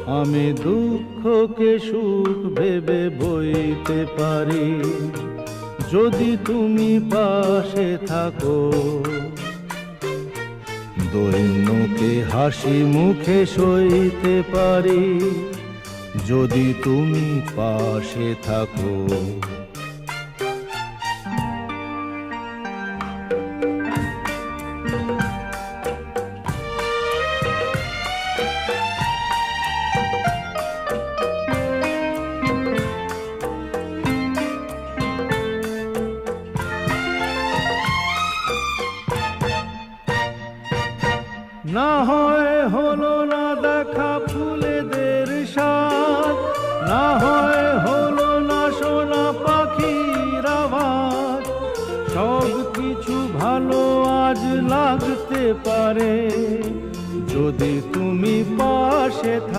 আমি দুঃখকে সুখ ভেবে বইতে পারি যদি তুমি পাশে থাকো। দৈন্যকে হাসি মুখে সইতে পারি যদি তুমি পাশে থাকো। না হয় হলো না দেখা ফুলেদের স্বাদ, না হয় হলো না শোনা পাখির আওয়াজ, সব কিছু ভালো আজ লাগতে পারে যদি তুমি পাশে থাকো।